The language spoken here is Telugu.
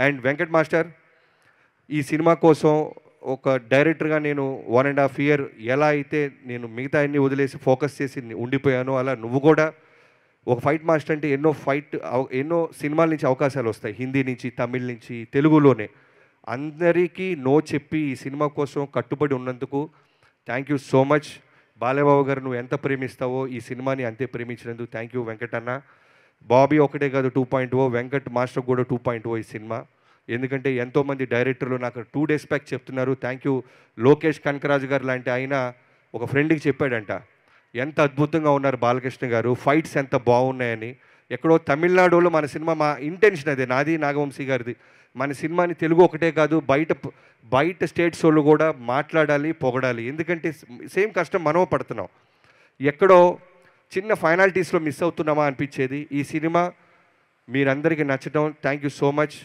అండ్ వెంకట్ మాస్టర్, ఈ సినిమా కోసం ఒక డైరెక్టర్గా నేను 1.5 year ఎలా అయితే నేను మిగతా అన్ని వదిలేసి ఫోకస్ చేసి ఉండిపోయానో, అలా నువ్వు కూడా ఒక ఫైట్ మాస్టర్ అంటే ఎన్నో సినిమాల నుంచి అవకాశాలు వస్తాయి, హిందీ నుంచి, తమిళ్ నుంచి, తెలుగులోనే. అందరికీ నో చెప్పి ఈ సినిమా కోసం కట్టుబడి ఉన్నందుకు thank you so much. Balayyababu గారు, నువ్వు ఎంత ప్రేమిస్తావో ఈ సినిమాని అంతే ప్రేమించినందుకు థ్యాంక్ యూ వెంకట్ అన్న. బాబీ ఒకటే కాదు 2.0, వెంకట్ మాస్టర్ కూడా 2.0 ఈ సినిమా. ఎందుకంటే ఎంతోమంది డైరెక్టర్లు నాకు 2 days బ్యాక్ చెప్తున్నారు, థ్యాంక్ యూ లోకేష్ కనకరాజు గారు లాంటి ఆయన ఒక ఫ్రెండ్కి చెప్పాడంట, ఎంత అద్భుతంగా ఉన్నారు బాలకృష్ణ గారు, ఫైట్స్ ఎంత బాగున్నాయని. ఎక్కడో తమిళనాడులో మన సినిమా, మా ఇంటెన్షన్ అదే, నాది నాగవంశీ గారిది, మన సినిమాని తెలుగు ఒకటే కాదు బయట స్టేట్స్ వాళ్ళు కూడా మాట్లాడాలి, పొగడాలి. ఎందుకంటే సేమ్ కష్టం మనమే పడుతున్నాం. ఎక్కడో చిన్న ఫైనాలిటీస్లో మిస్ అవుతున్నామా అనిపించేది. ఈ సినిమా మీరందరికీ నచ్చడం థ్యాంక్ యూ సో మచ్.